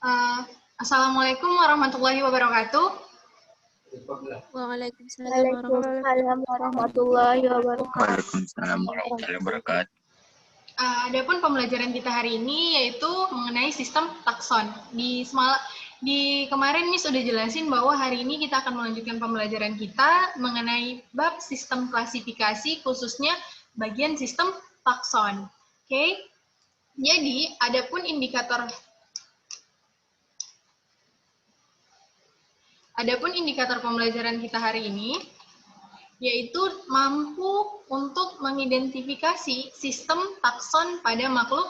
Uh, Assalamualaikum warahmatullahi wabarakatuh. Waalaikumsalam warahmatullahi wabarakatuh. Waalaikumsalam warahmatullahi wabarakatuh. Adapun pembelajaran kita hari ini yaitu mengenai sistem takson. Di kemarin Miss sudah jelasin bahwa hari ini kita akan melanjutkan pembelajaran kita mengenai bab sistem klasifikasi, khususnya bagian sistem takson. Oke. Jadi, adapun indikator pembelajaran kita hari ini yaitu mampu untuk mengidentifikasi sistem takson pada makhluk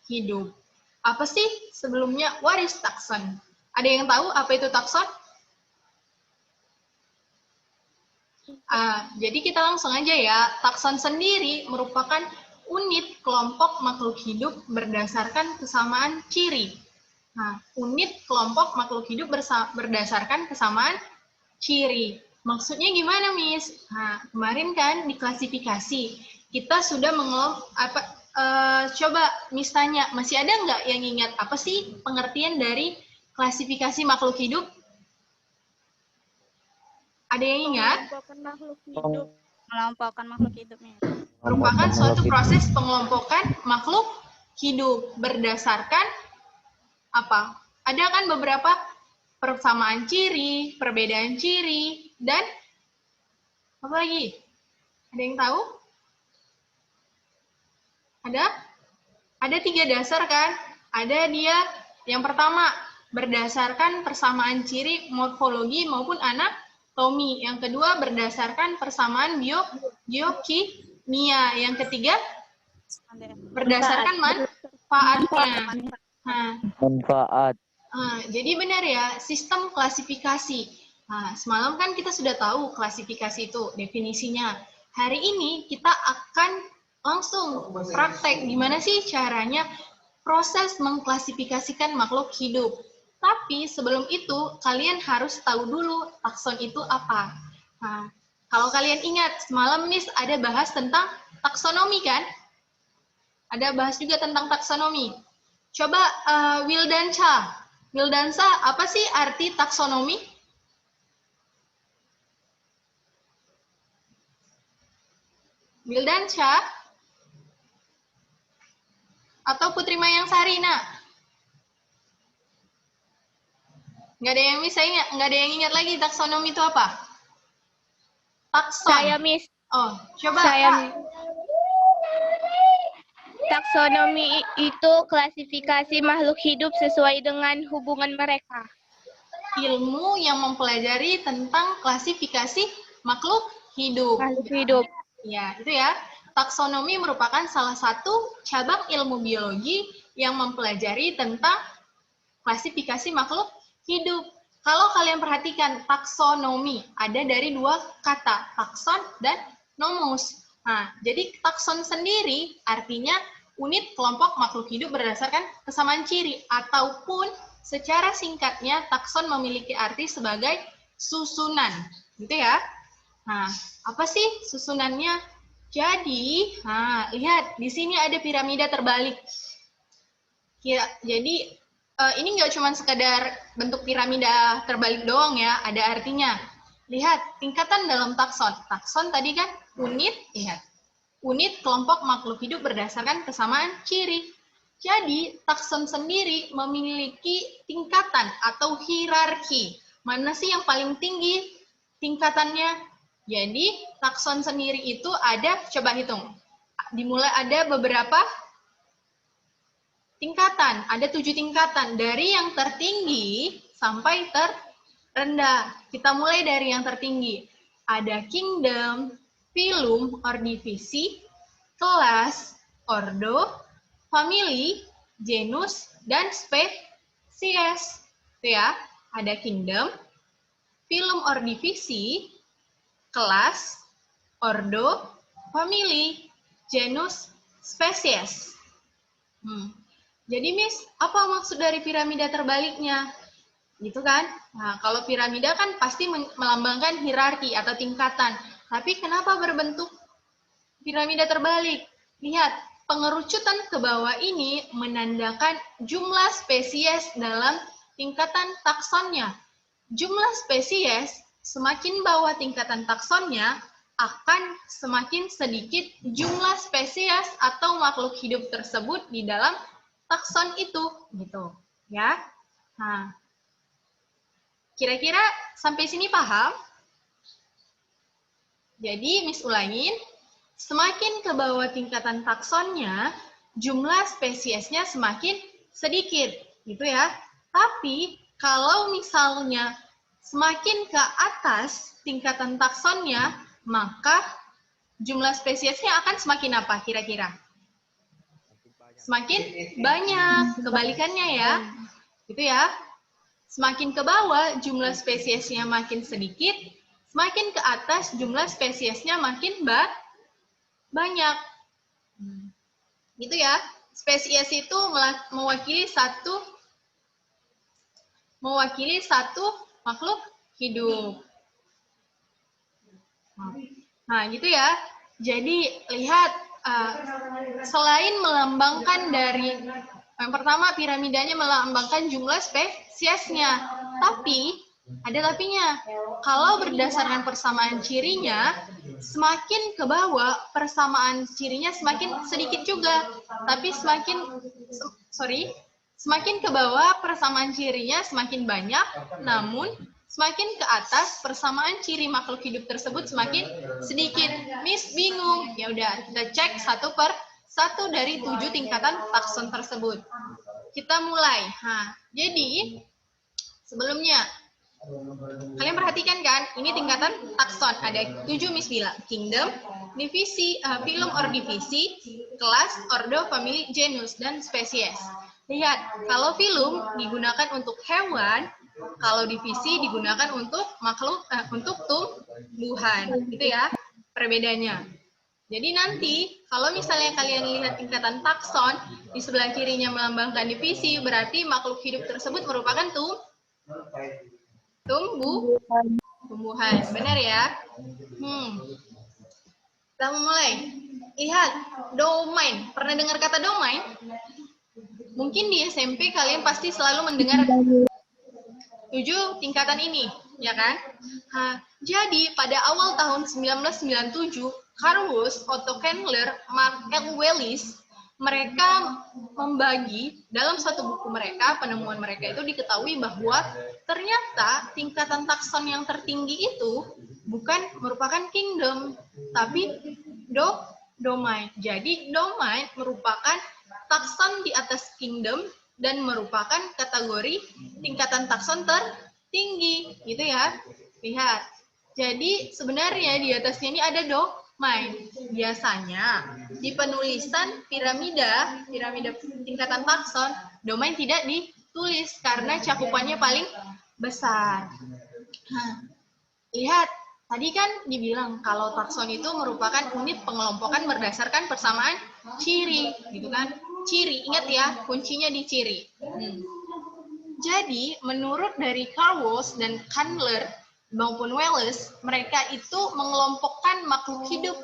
hidup. Apa sih sebelumnya, what is takson? Ada yang tahu apa itu takson? Jadi kita langsung aja ya, takson sendiri merupakan unit kelompok makhluk hidup berdasarkan kesamaan ciri. Nah, unit kelompok makhluk hidup berdasarkan kesamaan ciri. Maksudnya gimana, Miss? Nah, kemarin kan di klasifikasi, kita sudah coba Miss tanya, masih ada nggak yang ingat apa sih pengertian dari klasifikasi makhluk hidup? Ada yang ingat? Mengelompokkan makhluk hidupnya. Merupakan suatu proses pengelompokan makhluk hidup berdasarkan apa? Ada kan beberapa persamaan ciri, perbedaan ciri, dan apa lagi? Ada yang tahu? Ada 3 dasar kan? Ada dia yang pertama berdasarkan persamaan ciri morfologi maupun anatomi. Yang kedua berdasarkan persamaan biokimia. Yang ketiga berdasarkan manfaatnya. Manfaat. Jadi benar ya, sistem klasifikasi. Nah, semalam kan kita sudah tahu klasifikasi itu, definisinya. Hari ini kita akan langsung praktek gimana sih caranya proses mengklasifikasikan makhluk hidup. Tapi sebelum itu, kalian harus tahu dulu takson itu apa. Nah, kalau kalian ingat, semalam Miss ada bahas tentang taksonomi kan? Ada bahas juga tentang taksonomi. Coba Wildansa, apa sih arti taksonomi? Wildansa? Atau Putri Mayang Sarina? Nggak ada yang bisa ingat, nggak ada yang ingat lagi taksonomi itu apa? Takson. Saya, Miss. Oh, coba. Taksonomi itu klasifikasi makhluk hidup sesuai dengan hubungan mereka. Ilmu yang mempelajari tentang klasifikasi makhluk hidup. Makhluk hidup. Ya, itu ya. Taksonomi merupakan salah satu cabang ilmu biologi yang mempelajari tentang klasifikasi makhluk hidup. Kalau kalian perhatikan, taksonomi ada dari 2 kata, takson dan nomos. Nah, jadi takson sendiri artinya unit kelompok makhluk hidup berdasarkan kesamaan ciri, ataupun secara singkatnya takson memiliki arti sebagai susunan, gitu ya. Nah, apa sih susunannya? Jadi, lihat di sini ada piramida terbalik. Jadi ini nggak cuma sekedar bentuk piramida terbalik doang ya, ada artinya. Lihat tingkatan dalam takson. Takson tadi kan unit, lihat. Unit kelompok makhluk hidup berdasarkan kesamaan ciri. Jadi, takson sendiri memiliki tingkatan atau hierarki. Mana sih yang paling tinggi tingkatannya? Jadi, takson sendiri itu ada, coba hitung. Dimulai ada beberapa tingkatan. Ada 7 tingkatan. Dari yang tertinggi sampai terendah. Kita mulai dari yang tertinggi. Ada kingdom, phylum, ordivisi, kelas, ordo, family, genus, dan spesies. Itu ya, ada kingdom, phylum, ordivisi, kelas, ordo, family, genus, spesies. Jadi Miss, apa maksud dari piramida terbaliknya? Gitu kan? Nah, kalau piramida kan pasti melambangkan hierarki atau tingkatan. Tapi kenapa berbentuk piramida terbalik? Lihat, pengerucutan ke bawah ini menandakan jumlah spesies dalam tingkatan taksonnya. Jumlah spesies semakin bawah tingkatan taksonnya, akan semakin sedikit jumlah spesies atau makhluk hidup tersebut di dalam takson itu, gitu, ya. Nah, kira-kira sampai sini paham? Jadi, Miss ulangin, semakin ke bawah tingkatan taksonnya, jumlah spesiesnya semakin sedikit, gitu ya. Tapi, kalau misalnya semakin ke atas tingkatan taksonnya, maka jumlah spesiesnya akan semakin apa kira-kira? Semakin banyak, kebalikannya ya. Gitu ya. Semakin ke bawah jumlah spesiesnya makin sedikit, semakin ke atas jumlah spesiesnya makin banyak. Gitu ya. Spesies itu mewakili satu makhluk hidup. Nah, gitu ya. Jadi, lihat, selain melambangkan dari, yang pertama piramidanya melambangkan jumlah spesiesnya. Tapi, ada tapinya. Kalau berdasarkan persamaan cirinya, semakin ke bawah, persamaan cirinya semakin sedikit juga. Tapi semakin ke bawah, persamaan cirinya semakin banyak, namun semakin ke atas, persamaan ciri makhluk hidup tersebut semakin sedikit. Miss bingung. Ya udah, kita cek satu per satu dari 7 tingkatan takson tersebut. Kita mulai. Jadi sebelumnya kalian perhatikan kan, ini tingkatan takson. Ada 7 Miss bilang. Kingdom, divisi, phylum or divisi, kelas, ordo, family, genus, dan spesies. Lihat, kalau phylum digunakan untuk hewan, kalau divisi digunakan untuk makhluk, untuk tumbuhan, gitu ya, perbedaannya. Jadi nanti, kalau misalnya kalian lihat tingkatan takson, di sebelah kirinya melambangkan divisi, berarti makhluk hidup tersebut merupakan tumbuhan. Benar ya? Kita mulai. Lihat, domain. Pernah dengar kata domain? Mungkin di SMP kalian pasti selalu mendengar 7 tingkatan ini, ya kan? Jadi pada awal tahun 1997, Carl Woese, Otto Kendler, Mark L. Wallace, mereka membagi dalam satu buku mereka, penemuan mereka itu diketahui bahwa ternyata tingkatan takson yang tertinggi itu bukan merupakan kingdom, tapi domain. Jadi domain merupakan takson di atas kingdom dan merupakan kategori tingkatan takson tertinggi, gitu ya. Lihat. Jadi sebenarnya di atasnya ini ada domain. Biasanya di penulisan piramida tingkatan takson, domain tidak ditulis karena cakupannya paling besar. Lihat, tadi kan dibilang kalau takson itu merupakan unit pengelompokan berdasarkan persamaan ciri, gitu kan? Ciri, ingat ya, kuncinya di ciri. Jadi, menurut dari Carl Woese dan Kendler maupun Wallace, mereka itu mengelompokkan makhluk hidup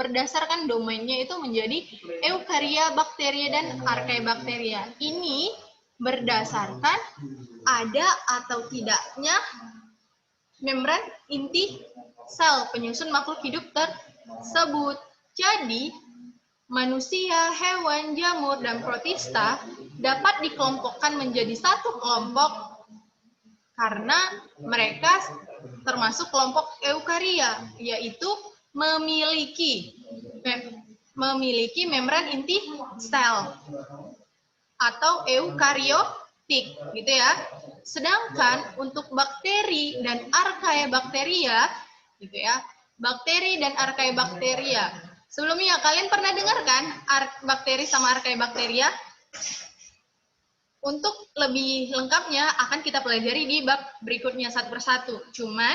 berdasarkan domainnya itu menjadi eukarya, bakteria, dan arkebakteria. Ini berdasarkan ada atau tidaknya membran inti sel penyusun makhluk hidup tersebut. Jadi, manusia, hewan, jamur, dan protista dapat dikelompokkan menjadi satu kelompok karena mereka termasuk kelompok eukarya, yaitu memiliki membran inti sel atau eukariotik, gitu ya. Sedangkan untuk bakteri dan arkebakteria, gitu ya, bakteri dan arkebakteria. Sebelumnya kalian pernah dengar kan bakteri sama arkebakteria? Untuk lebih lengkapnya akan kita pelajari di bab berikutnya satu persatu. Cuman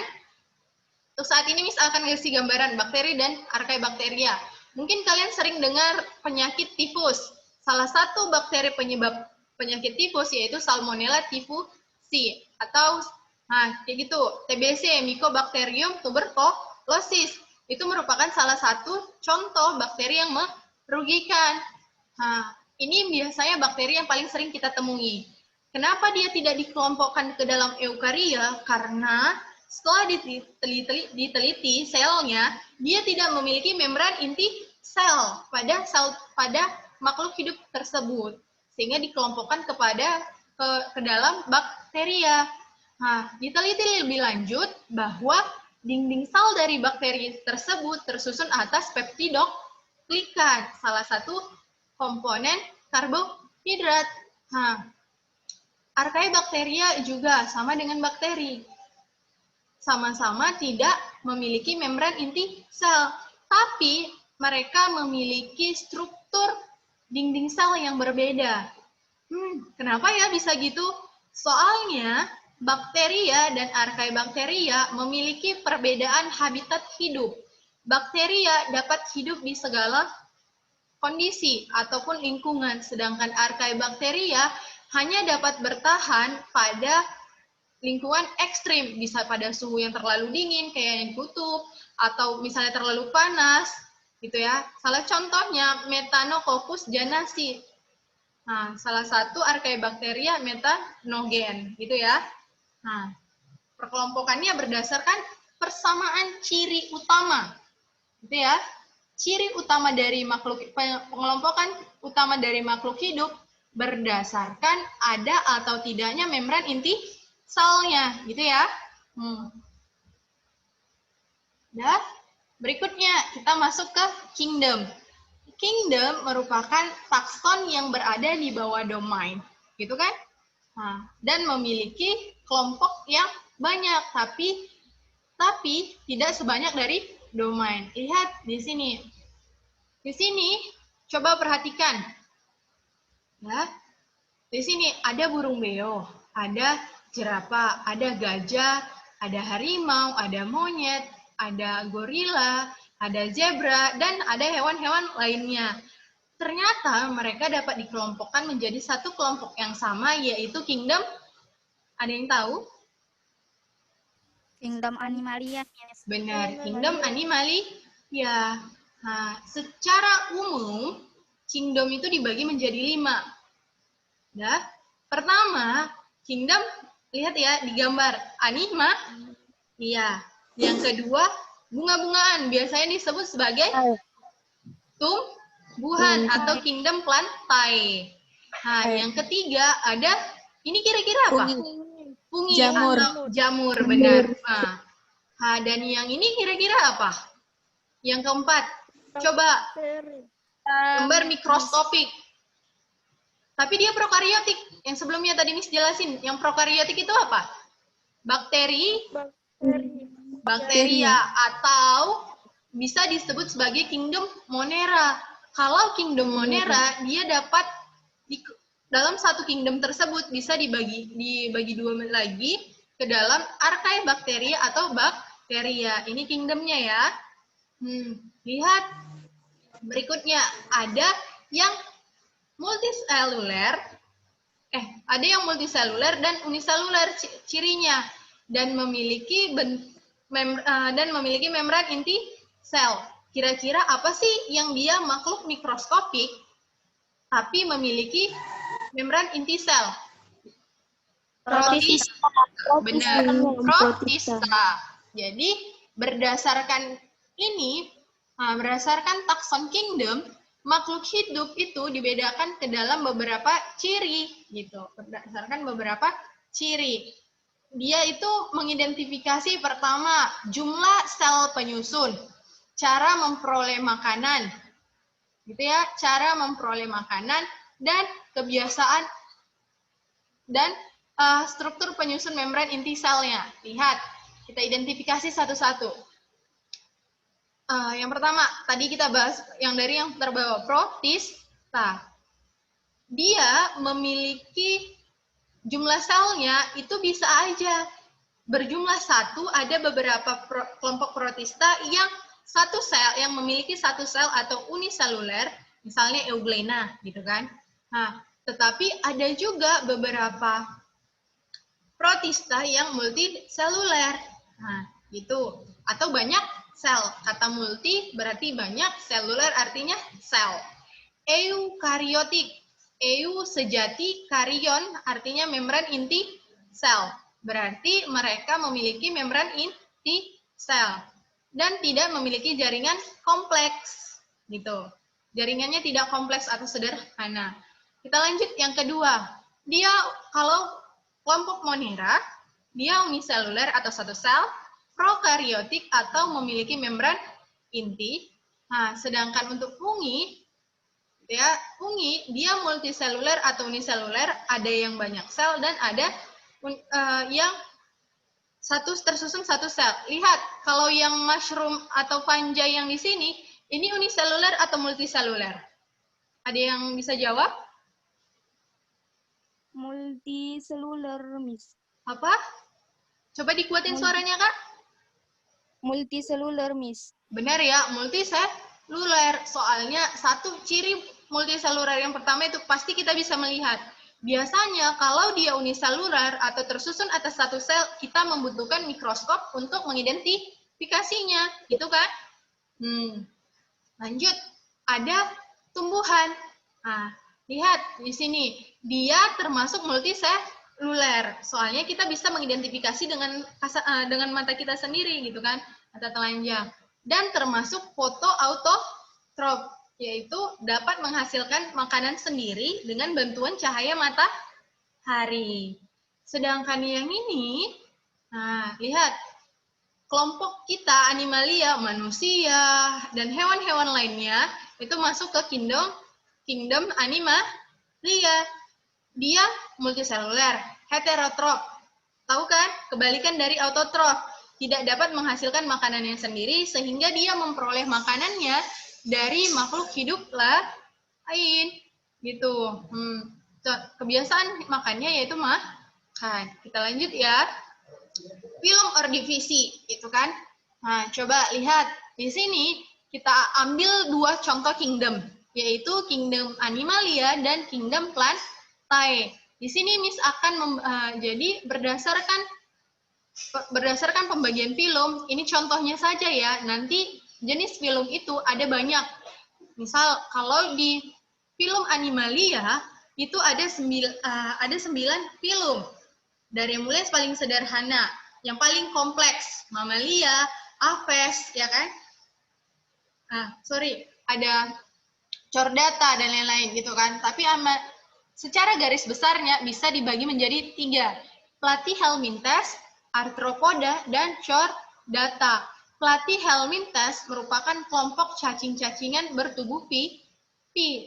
untuk saat ini Miss akan ngasih gambaran bakteri dan arkebakteria. Mungkin kalian sering dengar penyakit tifus. Salah satu bakteri penyebab penyakit tifus yaitu Salmonella typhosi atau kayak gitu, TBC, Mycobacterium tuberculosis. Itu merupakan salah satu contoh bakteri yang merugikan. Ini biasanya bakteri yang paling sering kita temui. Kenapa dia tidak dikelompokkan ke dalam eukaria? Karena setelah diteliti selnya, dia tidak memiliki membran inti sel pada makhluk hidup tersebut, sehingga dikelompokkan ke dalam bakteria. Nah, diteliti lebih lanjut bahwa dinding sel dari bakteri tersebut tersusun atas peptidoglikan, salah satu komponen karbohidrat. Nah, Archaebacteria juga sama dengan bakteri. Sama-sama tidak memiliki membran inti sel, tapi mereka memiliki struktur dinding sel yang berbeda. Kenapa ya bisa gitu? Soalnya bakteria dan Archaebacteria memiliki perbedaan habitat hidup. Bakteria dapat hidup di segala kondisi ataupun lingkungan, sedangkan Archaebacteria hanya dapat bertahan pada lingkungan ekstrim, bisa pada suhu yang terlalu dingin kayak yang kutub, atau misalnya terlalu panas, gitu ya. Salah contohnya Methanococcus janasi. Nah, salah satu Archaebacteria metanogen, gitu ya. Nah, perkelompokannya berdasarkan persamaan ciri utama, gitu ya. Ciri utama dari pengelompokan utama dari makhluk hidup berdasarkan ada atau tidaknya membran inti selnya, gitu ya. Dan berikutnya kita masuk ke kingdom. Kingdom merupakan takson yang berada di bawah domain, gitu kan? Nah, dan memiliki kelompok yang banyak, tapi tidak sebanyak dari domain. Lihat di sini. Di sini coba perhatikan. Ya. Di sini ada burung beo, ada jerapah, ada gajah, ada harimau, ada monyet, ada gorila, ada zebra, dan ada hewan-hewan lainnya. Ternyata mereka dapat dikelompokkan menjadi satu kelompok yang sama, yaitu kingdom. Ada yang tahu? Kingdom Animalia. Benar, kingdom Animalia. Nah, secara umum, kingdom itu dibagi menjadi 5. Ya. Pertama, kingdom, lihat ya di gambar, anima. Iya. Yang kedua, bunga-bungaan, biasanya disebut sebagai tumbuhan atau kingdom plantae. Nah, yang ketiga ada, ini kira-kira apa? Fungi atau jamur, benar. Nah, dan yang ini kira-kira apa? Yang keempat, coba gambar mikroskopik. Tapi dia prokariotik. Yang sebelumnya tadi Miss jelasin, yang prokariotik itu apa? Bakteria atau bisa disebut sebagai kingdom Monera. Kalau kingdom Monera, dia dapat dalam satu kingdom tersebut bisa dibagi 2 lagi ke dalam Archaebacteria atau bakteria. Ini kingdomnya ya. Lihat berikutnya ada yang multiseluler, ada yang multiseluler dan uniseluler cirinya, dan memiliki membran inti sel. Kira-kira apa sih yang dia makhluk mikroskopik tapi memiliki membran inti sel? Protista. Benar, protista. Jadi berdasarkan takson kingdom, makhluk hidup itu dibedakan ke dalam beberapa ciri, gitu. Berdasarkan beberapa ciri. Dia itu mengidentifikasi pertama jumlah sel penyusun, cara memperoleh makanan, gitu ya, cara memperoleh makanan dan kebiasaan dan struktur penyusun membran inti selnya. Lihat, kita identifikasi satu-satu. Yang pertama, tadi kita bahas yang terbawah, protista. Dia memiliki jumlah selnya itu bisa aja berjumlah 1, ada beberapa kelompok protista yang memiliki satu sel atau uniseluler, misalnya Euglena, gitu kan. Nah, tetapi ada juga beberapa protista yang multiseluler. Nah, gitu. Atau banyak sel. Kata multi berarti banyak, seluler artinya sel. Eukariotik. eusejati karyon artinya membran inti sel. Berarti mereka memiliki membran inti sel dan tidak memiliki jaringan kompleks gitu. Jaringannya tidak kompleks atau sederhana. Kita lanjut yang kedua. Dia kalau kelompok Monera, dia uniseluler atau satu sel, prokaryotik atau memiliki membran inti. Nah, sedangkan untuk fungi, ya, fungi dia multiseluler atau uniseluler, ada yang banyak sel dan ada yang tersusun satu sel. Lihat, kalau yang mushroom atau fungi yang di sini, ini uniseluler atau multiseluler? Ada yang bisa jawab? Multiseluler, Miss. Apa? Coba dikuatin suaranya, Kak. Multiseluler, Miss. Benar ya, multiseluler. Soalnya satu ciri multiseluler yang pertama itu pasti kita bisa melihat. Biasanya kalau dia uniseluler atau tersusun atas satu sel, kita membutuhkan mikroskop untuk mengidentifikasinya, gitu kan? Lanjut, ada tumbuhan. Nah, lihat di sini, dia termasuk multiseluler. Soalnya kita bisa mengidentifikasi dengan mata kita sendiri, gitu kan? Mata telanjang. Dan termasuk fotoautotrof, yaitu dapat menghasilkan makanan sendiri dengan bantuan cahaya matahari. Sedangkan yang ini, nah lihat, kelompok kita animalia, manusia, dan hewan-hewan lainnya, itu masuk ke kingdom animalia. Dia multiseluler, heterotrof. Tahu kan? Kebalikan dari autotrof. Tidak dapat menghasilkan makanannya sendiri, sehingga dia memperoleh makanannya dari makhluk hidup lain. Gitu. Kebiasaan makannya yaitu makan. Kita lanjut ya. Film or divisi, gitu kan? Nah, coba lihat. Di sini kita ambil dua contoh kingdom, yaitu kingdom animalia dan kingdom plantae. Di sini Miss akan jadi berdasarkan pembagian film, ini contohnya saja ya, nanti jenis film itu ada banyak. Misal kalau di film animalia itu ada 9 film. Dari yang mulai paling sederhana, yang paling kompleks, mamalia, apes, ya kan? Ada chordata dan lain-lain gitu kan. Tapi secara garis besarnya bisa dibagi menjadi 3. Platyhelminthes, Arthropoda, dan chordata. Platyhelminthes merupakan kelompok cacing-cacingan bertubuh pi,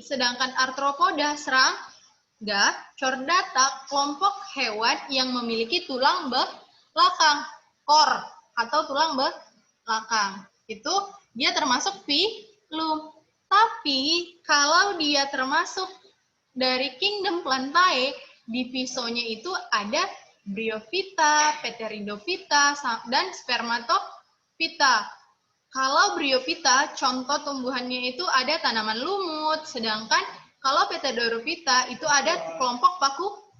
sedangkan Arthropoda serangga, chordata kelompok hewan yang memiliki tulang belakang, core atau tulang belakang. Itu dia termasuk filum. Tapi kalau dia termasuk dari kingdom plantae, divisonya itu ada Bryophyta, Pteridophyta, dan Spermatophyta. Kalau Bryophyta, contoh tumbuhannya itu ada tanaman lumut, sedangkan kalau Pteridophyta itu ada kelompok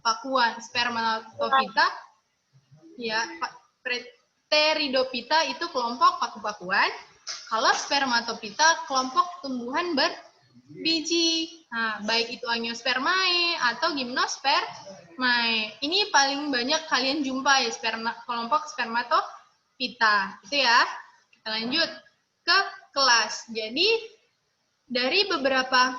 pakuan. Spermatophyta, ya, Pteridophyta itu kelompok paku-pakuan. Kalau Spermatophyta kelompok tumbuhan berbiji. Nah, baik itu Angiospermae atau Gymnospermae. Ini paling banyak kalian jumpa ya, kelompok Spermatophyta. Itu ya. Kita lanjut ke kelas. Jadi dari beberapa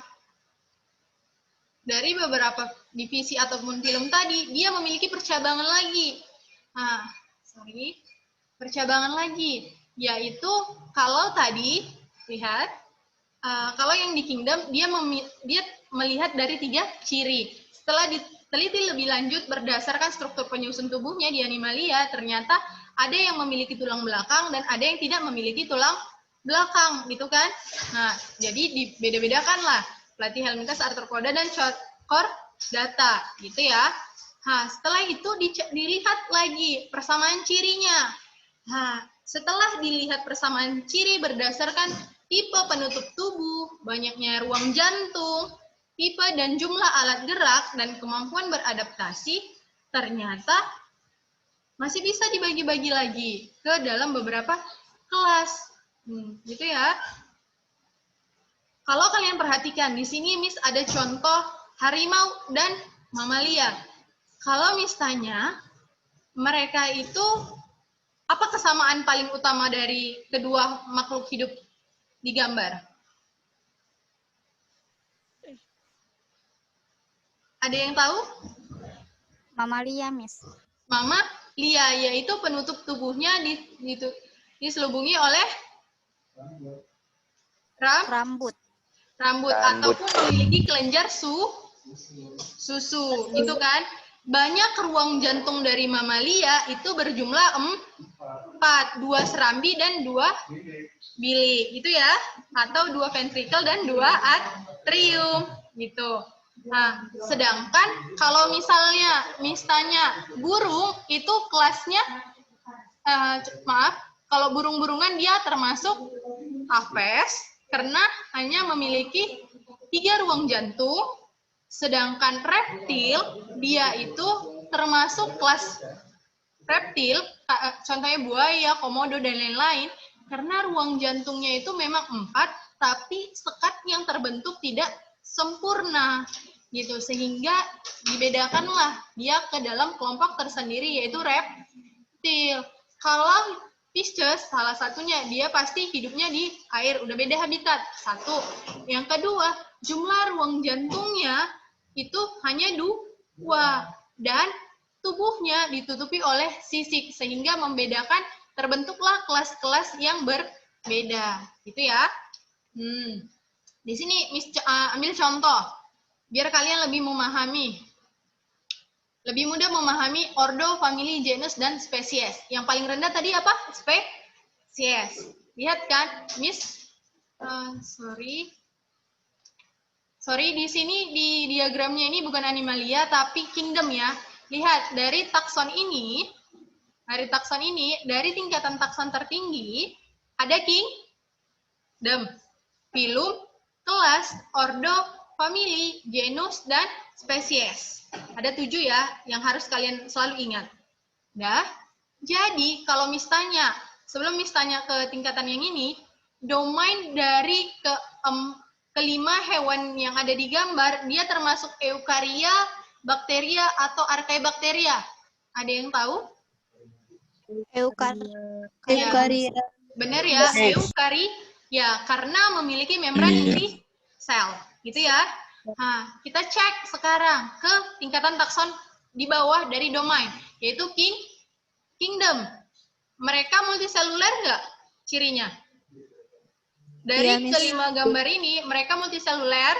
divisi ataupun film tadi, dia memiliki percabangan lagi. Percabangan lagi, yaitu kalau tadi lihat, kalau yang di kingdom dia melihat dari 3 ciri. Setelah diteliti lebih lanjut berdasarkan struktur penyusun tubuhnya di animalia, ternyata ada yang memiliki tulang belakang dan ada yang tidak memiliki tulang belakang, gitu kan? Nah, jadi dibeda-bedakanlah Platyhelminthes, Arthropoda, dan chordata, gitu ya. Nah, setelah itu dilihat lagi persamaan cirinya. Nah, setelah dilihat persamaan ciri berdasarkan tipe penutup tubuh, banyaknya ruang jantung, tipe dan jumlah alat gerak, dan kemampuan beradaptasi, ternyata masih bisa dibagi-bagi lagi ke dalam beberapa kelas. Gitu ya. Kalau kalian perhatikan, di sini Miss ada contoh harimau dan mamalia. Kalau misalnya mereka itu apa kesamaan paling utama dari kedua makhluk hidup di gambar? Ada yang tahu? Mamalia, Miss. Mamalia, yaitu penutup tubuhnya diselubungi oleh Rambut. rambut ataupun memiliki kelenjar susu, gitu kan? Banyak ruang jantung dari mamalia itu berjumlah 4, 2 serambi dan 2 bilik, gitu ya? Atau 2 ventrikel dan 2 atrium, gitu. Nah, sedangkan kalau misalnya burung itu kelasnya, kalau burung-burungan dia termasuk apes karena hanya memiliki 3 ruang jantung, sedangkan reptil dia itu termasuk kelas reptil, contohnya buaya, komodo, dan lain-lain, karena ruang jantungnya itu memang 4, tapi sekat yang terbentuk tidak sempurna, gitu, sehingga dibedakanlah dia ke dalam kelompok tersendiri, yaitu reptil. Kalau Pisces, salah satunya, dia pasti hidupnya di air, udah beda habitat, 1. Yang kedua, jumlah ruang jantungnya itu hanya 2, dan tubuhnya ditutupi oleh sisik, sehingga membedakan terbentuklah kelas-kelas yang berbeda, gitu ya. Di sini Miss ambil contoh, biar kalian lebih memahami. Lebih mudah memahami ordo, famili, genus, dan spesies. Yang paling rendah tadi apa? Spesies. Lihat kan, Miss? Sorry, di sini di diagramnya ini bukan animalia, tapi kingdom ya. Lihat, dari takson ini, dari tingkatan takson tertinggi, ada kingdom, filum, kelas, ordo, famili, genus, dan spesies. Ada 7 ya, yang harus kalian selalu ingat. Dah, jadi kalau misalnya, sebelum misalnya ke tingkatan yang ini, domain dari kelima hewan yang ada di gambar, dia termasuk eukarya, bakteria, atau archaebacteria. Ada yang tahu? Eukarya. Benar ya, eukarya, karena memiliki membran inti sel, gitu ya. Nah, kita cek sekarang ke tingkatan takson di bawah dari domain, yaitu kingdom. Mereka multiseluler nggak cirinya? Dari kelima gambar ini, mereka multiseluler?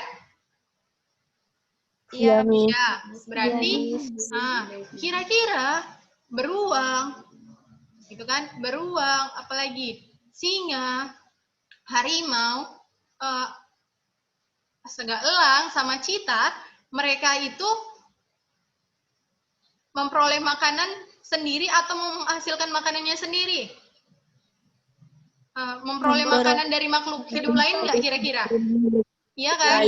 Iya, Ya, berarti kira-kira beruang, gitu kan? Beruang, apalagi singa, harimau, segak elang, sama cita, mereka itu memperoleh makanan sendiri atau menghasilkan makanannya sendiri? Memperoleh makanan dari makhluk hidup lain nggak kira-kira? Iya kan?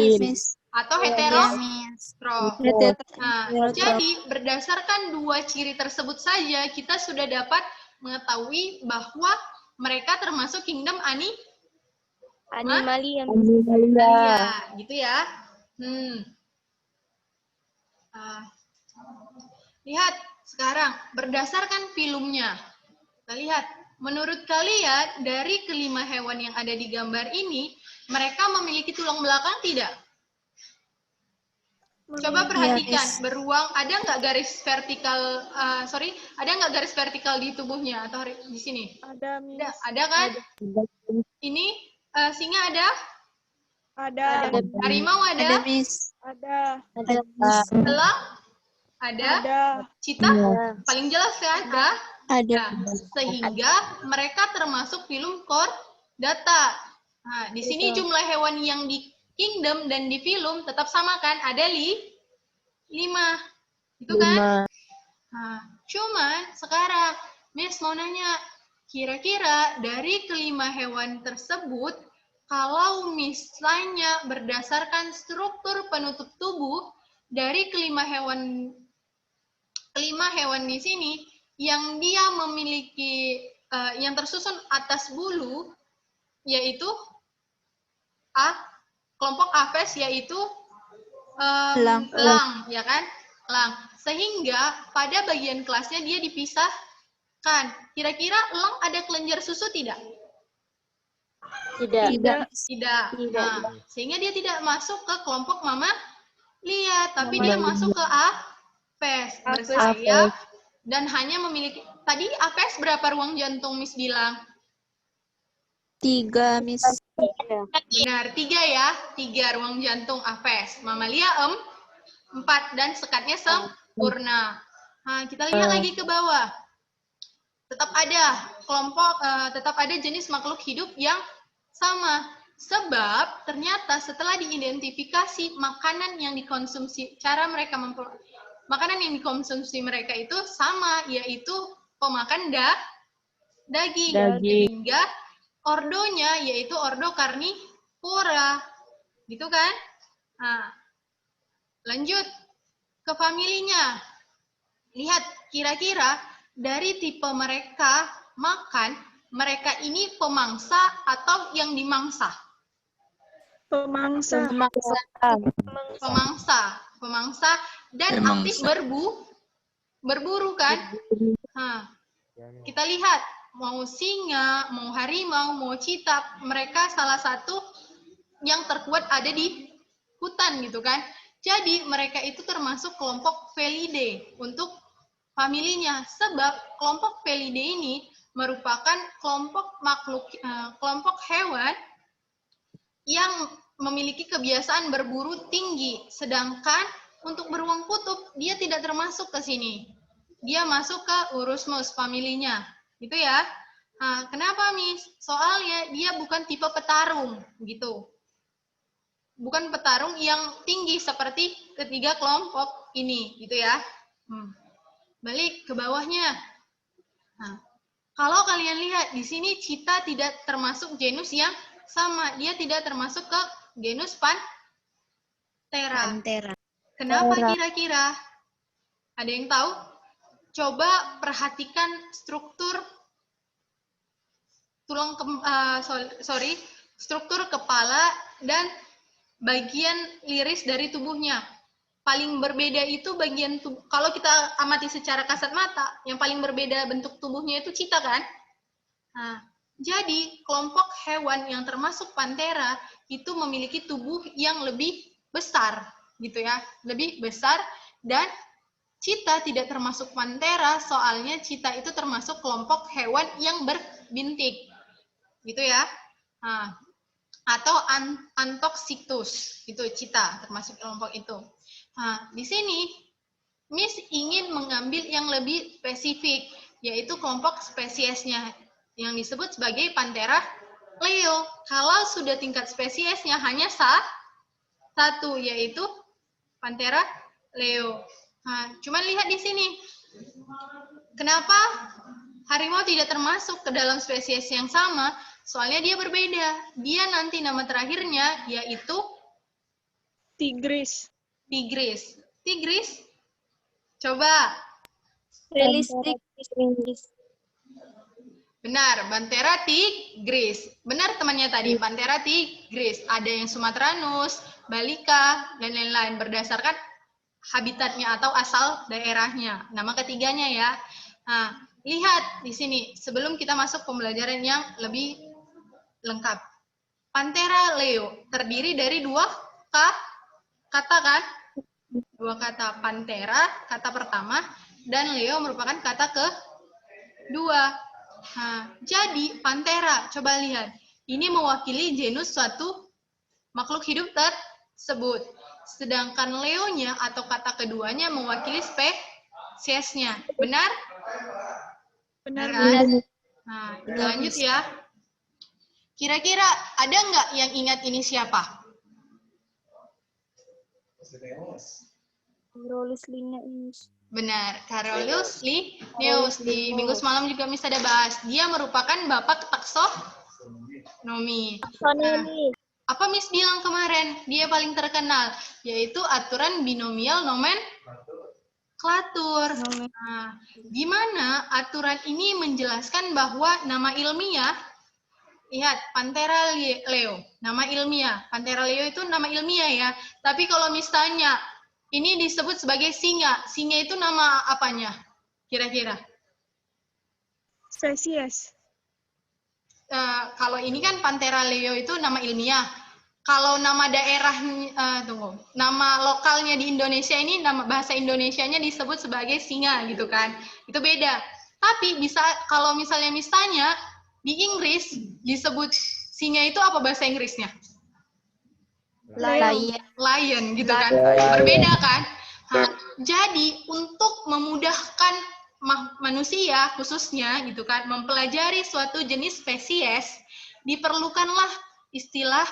Atau heterotrof. Nah, jadi berdasarkan 2 ciri tersebut saja, kita sudah dapat mengetahui bahwa mereka termasuk kingdom Animalia. gitu ya. Lihat sekarang berdasarkan filumnya. Kita lihat, menurut kalian dari kelima hewan yang ada di gambar ini, mereka memiliki tulang belakang tidak? Coba perhatikan, beruang ada nggak garis vertikal? Ada nggak garis vertikal di tubuhnya atau di sini? Ada, Miss. Ada kan? Ini singa ada? Ada. Harimau ada? Ada, Miss. Ada. Elang? Ada? Cita? Paling jelas ya, ada? Nah, sehingga mereka termasuk filum chordata. Nah, di sini jumlah hewan yang di kingdom dan di filum tetap sama kan? Ada 5. Itu kan? Nah, cuman sekarang Miss mau nanya, kira-kira dari kelima hewan tersebut, kalau misalnya berdasarkan struktur penutup tubuh dari kelima hewan di sini, yang dia memiliki yang tersusun atas bulu, yaitu kelompok Aves, yaitu Elang, ya kan? Elang. Sehingga pada bagian kelasnya dia dipisahkan. Kira-kira elang ada kelenjar susu tidak? Tidak. Tidak. Nah, sehingga dia tidak masuk ke kelompok Mama Lia, tapi dia masuk ke Apes, bersayap dan hanya memiliki. Tadi Apes berapa ruang jantung Miss bilang? 3, Miss. Benar, 3 ya. 3 ruang jantung Apes. Mamalia 4 dan sekatnya sempurna. Nah, kita lihat lagi ke bawah. Tetap ada jenis makhluk hidup yang sama. Sebab ternyata setelah diidentifikasi makanan yang dikonsumsi, makanan yang dikonsumsi mereka itu sama, yaitu pemakan daging. Sehingga ordonya yaitu ordo karnivora. Gitu kan? Nah, lanjut ke familinya. Lihat kira-kira dari tipe mereka makan, mereka ini pemangsa atau yang dimangsa? Pemangsa. Pemangsa dan aktif berburu kan? Nah, kita lihat mau singa, mau harimau, mau citah, mereka salah satu yang terkuat ada di hutan gitu kan. Jadi mereka itu termasuk kelompok Felidae untuk familinya, sebab kelompok Felidae ini merupakan kelompok hewan yang memiliki kebiasaan berburu tinggi, sedangkan untuk beruang kutub dia tidak termasuk ke sini. Dia masuk ke Urusmus familinya, gitu ya. Nah, kenapa Miss? Soalnya dia bukan tipe petarung, gitu. Bukan petarung yang tinggi seperti ketiga kelompok ini, gitu ya. Balik ke bawahnya. Nah, kalau kalian lihat di sini citah tidak termasuk genus yang sama, dia tidak termasuk ke genus Panthera. Kenapa kira-kira? Ada yang tahu? Coba perhatikan struktur struktur kepala dan bagian liris dari tubuhnya. Paling berbeda itu bagian tubuh. Kalau kita amati secara kasat mata, yang paling berbeda bentuk tubuhnya itu citah kan? Nah, jadi kelompok hewan yang termasuk Panthera itu memiliki tubuh yang lebih besar, gitu ya, lebih besar, dan citah tidak termasuk Panthera, soalnya citah itu termasuk kelompok hewan yang berbintik, gitu ya. Nah, atau Anthoxyctus, itu citah termasuk kelompok itu. Nah, di sini Miss ingin mengambil yang lebih spesifik, yaitu kelompok spesiesnya yang disebut sebagai Panthera leo. Kalau sudah tingkat spesiesnya hanya satu, yaitu Panthera leo. Nah, cuman lihat di sini. Kenapa harimau tidak termasuk ke dalam spesies yang sama? Soalnya dia berbeda. Dia nanti nama terakhirnya yaitu Tigris. Coba. Realistik. Benar, Panthera tigris. Benar temannya tadi, Panthera tigris. Ada yang Sumatranus, Balika, dan lain-lain berdasarkan habitatnya atau asal daerahnya. Nama ketiganya ya. Nah, lihat di sini sebelum kita masuk pembelajaran yang lebih lengkap. Panthera leo terdiri dari 2 kata kan? 2 kata. Panthera kata pertama dan leo merupakan kata kedua. Nah, jadi Panthera, coba lihat. Ini mewakili genus suatu makhluk hidup tersebut. Sedangkan leonya atau kata keduanya mewakili spesiesnya. Benar? Benar. Nah, kita lanjut ya. Kira-kira ada nggak yang ingat ini siapa? Carolus Linnaeus. Benar, Carolus Linnaeus. Di minggu semalam juga Miss ada bahas. Dia merupakan bapak taksonomi. Nah, apa Miss bilang kemarin? Dia paling terkenal, yaitu aturan binomial nomenklatur. Nah, gimana aturan ini menjelaskan bahwa nama ilmiah Lihat, Panthera leo, nama ilmiah. Panthera leo itu nama ilmiah ya. Tapi kalau misalnya ini disebut sebagai singa, singa itu nama apanya? Kira-kira? Spesies. Kalau ini kan Panthera leo itu nama ilmiah. Kalau nama daerah, nama lokalnya di Indonesia ini, nama bahasa Indonesianya disebut sebagai singa gitu kan. Itu beda. Tapi bisa kalau misalnya di Inggris disebut singa itu apa bahasa Inggrisnya? Lion gitu kan. Berbeda kan? Nah, jadi untuk memudahkan manusia khususnya gitu kan mempelajari suatu jenis spesies diperlukanlah istilah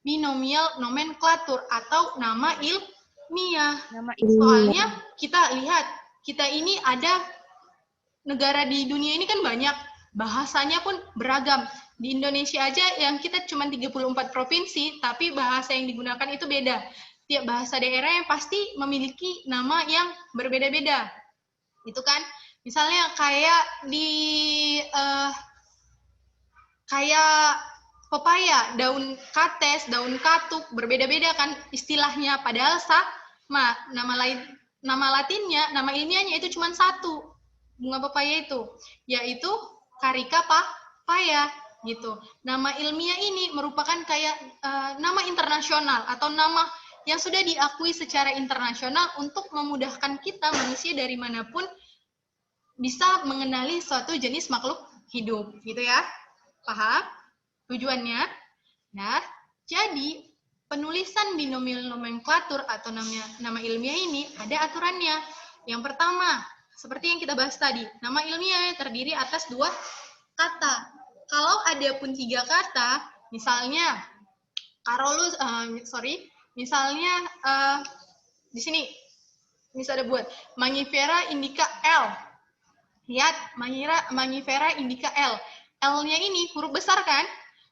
binomial nomenklatur atau nama ilmiah. Soalnya kita lihat kita ini ada negara di dunia ini kan banyak, bahasanya pun beragam. Di Indonesia aja yang kita cuma 34 provinsi, tapi bahasa yang digunakan itu beda. Tiap bahasa daerah yang pasti memiliki nama yang berbeda-beda. Itu kan, misalnya kayak kayak pepaya, daun kates, daun katuk, berbeda-beda kan istilahnya. Padahal sama, nama latinnya, nama ilmiahnya itu cuma satu. Bunga pepaya itu, yaitu Carica papaya gitu. Nama ilmiah ini merupakan kayak nama internasional atau nama yang sudah diakui secara internasional untuk memudahkan kita manusia dari manapun bisa mengenali suatu jenis makhluk hidup, gitu ya. Paham tujuannya? Nah, jadi penulisan binomial nomenklatur atau nama ilmiah ini ada aturannya. Yang pertama, seperti yang kita bahas tadi, nama ilmiah terdiri atas 2 kata. Kalau ada pun 3 kata, misalnya misalnya di sini bisa ada buat Mangifera indica L. Lihat, Mangifera indica L. L-nya ini huruf besar kan?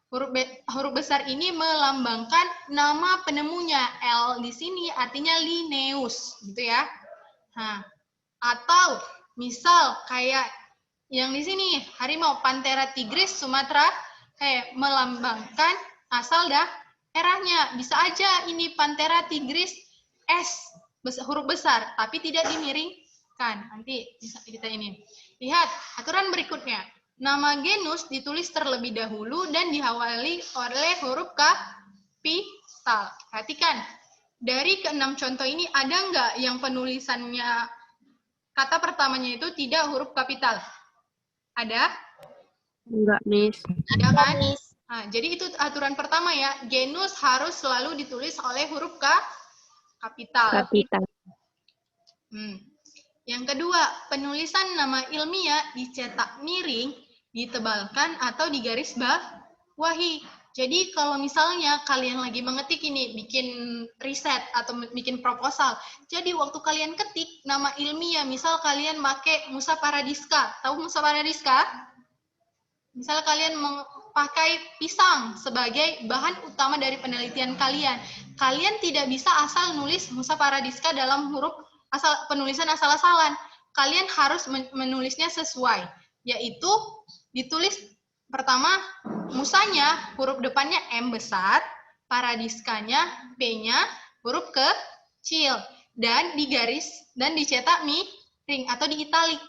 Huruf besar ini melambangkan nama penemunya. L di sini artinya Linnaeus, gitu ya. Nah, atau misal kayak yang di sini harimau Panthera tigris Sumatera kayak melambangkan asal daerahnya. Bisa aja ini Panthera tigris S huruf besar tapi tidak dimiringkan. Nanti bisa kita ini. Lihat aturan berikutnya. Nama genus ditulis terlebih dahulu dan diawali oleh huruf kapital. Perhatikan. Dari ke-6 contoh ini ada nggak yang penulisannya kata pertamanya itu tidak huruf kapital? Ada? Enggak, Miss. Ada kan? Nah, jadi itu aturan pertama ya. Genus harus selalu ditulis oleh huruf kapital. Yang kedua, penulisan nama ilmiah dicetak miring, ditebalkan, atau digaris bawahi. Jadi kalau misalnya kalian lagi mengetik ini, bikin riset atau bikin proposal, jadi waktu kalian ketik nama ilmiah, misal kalian pakai Musa paradiska, tahu Musa paradiska? Misal kalian memakai pisang sebagai bahan utama dari penelitian kalian, kalian tidak bisa asal nulis Musa paradiska dalam huruf penulisan asal-asalan. Kalian harus menulisnya sesuai, yaitu ditulis pertama, musanya huruf depannya M besar, paradiskanya P-nya huruf kecil, dan digaris dan dicetak miring atau di italik.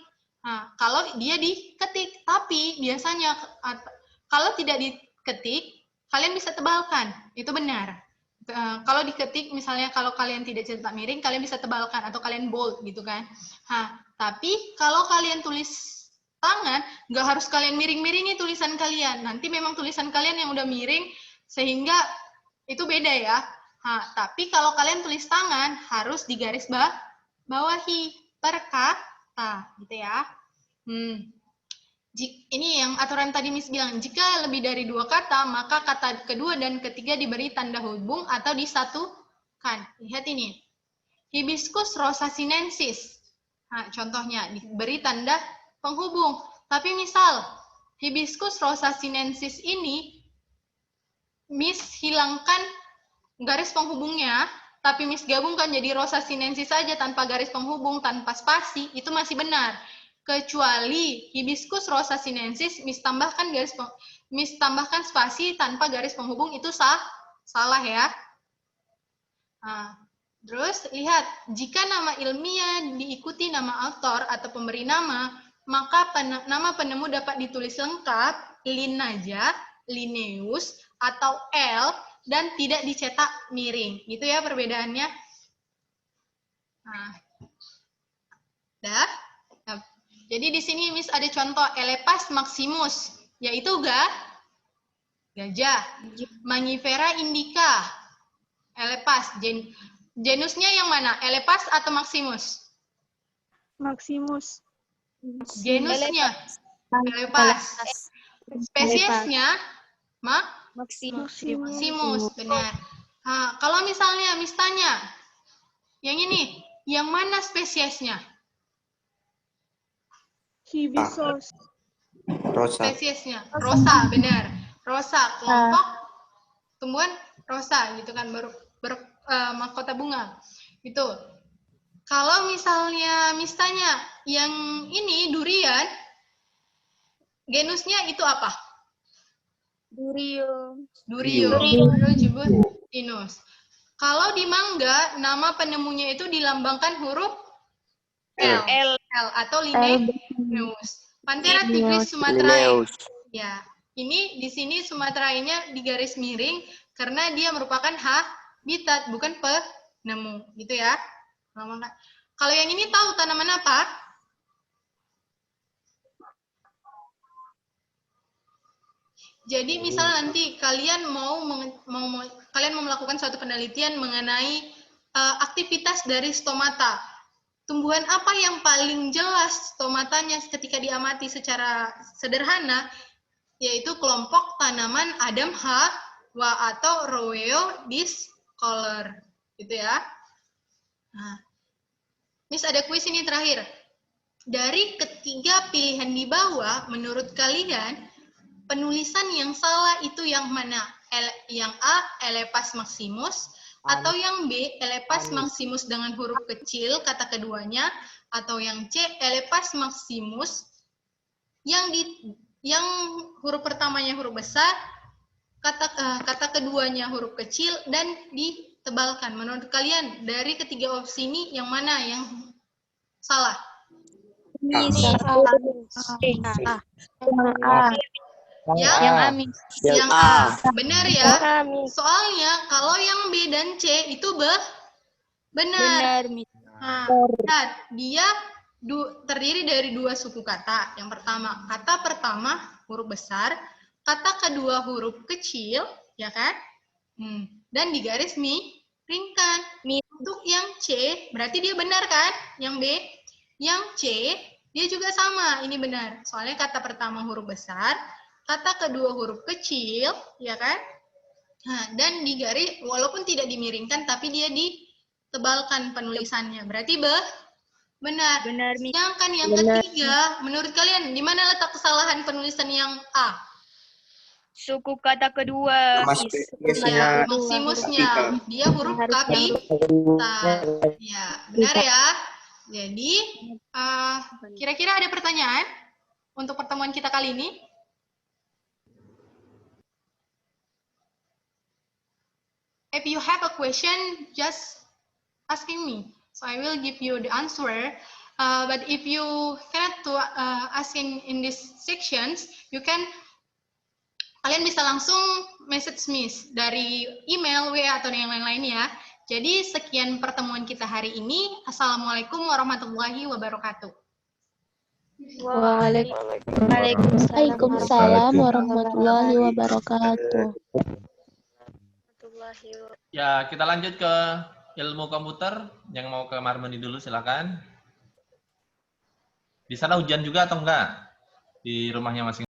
Nah, kalau dia diketik, tapi biasanya kalau tidak diketik, kalian bisa tebalkan, itu benar. Kalau diketik, misalnya kalau kalian tidak cetak miring, kalian bisa tebalkan atau kalian bold gitu kan. Nah, tapi kalau kalian tulis tangan, nggak harus kalian miring-miringi tulisan kalian. Nanti memang tulisan kalian yang udah miring, sehingga itu beda ya. Nah, tapi kalau kalian tulis tangan, harus digaris bawahi per kata, gitu ya. Ini yang aturan tadi Miss bilang, jika lebih dari 2 kata, maka kata kedua dan ketiga diberi tanda hubung atau disatukan. Lihat ini. Hibiscus rosa sinensis. Nah, contohnya, diberi tanda penghubung. Tapi misal, Hibiscus rosa sinensis ini, Miss hilangkan garis penghubungnya, tapi Miss gabungkan jadi rosa sinensis saja tanpa garis penghubung, tanpa spasi, itu masih benar. Kecuali Hibiscus rosa sinensis, Miss tambahkan Miss tambahkan spasi tanpa garis penghubung itu salah ya. Nah, terus lihat, jika nama ilmiah diikuti nama autor atau pemberi nama, maka nama penemu dapat ditulis lengkap, Linaja, Linnaeus, atau L, dan tidak dicetak miring. Gitu ya perbedaannya. Nah, dah. Nah, jadi di sini Miss ada contoh Elepas maximus, yaitu gajah. Mangifera indica, Elepas. Genusnya yang mana? Elepas atau maximus? Maximus. Genusnya Elepas. Spesiesnya Maximus, benar. Nah, kalau misalnya Miss tanya, yang ini, yang mana spesiesnya? Hibiscus. Rosa. Spesiesnya Rosa, benar. Rosa, kelompok tumbuhan rosa gitu kan, mahkota bunga. Itu. Kalau misalnya Miss tanya, yang ini durian, genusnya itu apa? Durium. Jubutinus. Kalau di mangga, nama penemunya itu dilambangkan huruf L atau Linnaeus. Panthera tigris sumatrae. Ya, ini di sini Sumatrae-nya di garis miring karena dia merupakan habitat, bukan penemu, gitu ya. Kalau yang ini tahu tanaman apa? Jadi misal nanti kalian mau melakukan suatu penelitian mengenai aktivitas dari stomata. Tumbuhan apa yang paling jelas stomatanya ketika diamati secara sederhana, yaitu kelompok tanaman Adam Hawa atau Roweo discolor, gitu ya. Nah, Miss ada kuis ini terakhir. Dari ketiga pilihan di bawah, menurut kalian penulisan yang salah itu yang mana? Yang A, Elepas maximus, atau yang B, Elepas maximus dengan huruf kecil kata keduanya, atau yang C, Elepas maximus yang huruf pertamanya huruf besar, kata keduanya huruf kecil dan ditebalkan. Menurut kalian dari ketiga opsi ini yang mana yang salah? Yang A. Benar ya? Soalnya kalau yang B dan C itu benar. Nah, dia terdiri dari dua suku kata. Yang pertama, kata pertama huruf besar, kata kedua huruf kecil, ya kan? Dan digaris miringkan. Untuk yang C, berarti dia benar kan? Yang B. Yang C, dia juga sama. Ini benar. Soalnya kata pertama huruf besar, kata kedua huruf kecil, ya kan? Nah, dan digaris, walaupun tidak dimiringkan, tapi dia ditebalkan penulisannya. Berarti benar. Sedangkan yang ketiga, menurut kalian, di mana letak kesalahan penulisan yang A? Suku kata kedua. Ya, maksimusnya. Dia huruf kapital. Ya, benar ya. Jadi, kira-kira ada pertanyaan untuk pertemuan kita kali ini? If you have a question, just asking me. So I will give you the answer. But if you cannot to asking in these sections, kalian bisa langsung message Miss dari email, WA, atau yang lain-lain ya. Jadi sekian pertemuan kita hari ini. Assalamualaikum warahmatullahi wabarakatuh. Waalaikumsalam warahmatullahi wabarakatuh. Ya, kita lanjut ke ilmu komputer. Yang mau ke Marmoni dulu silakan. Di sana hujan juga atau enggak? Di rumahnya masing-masing.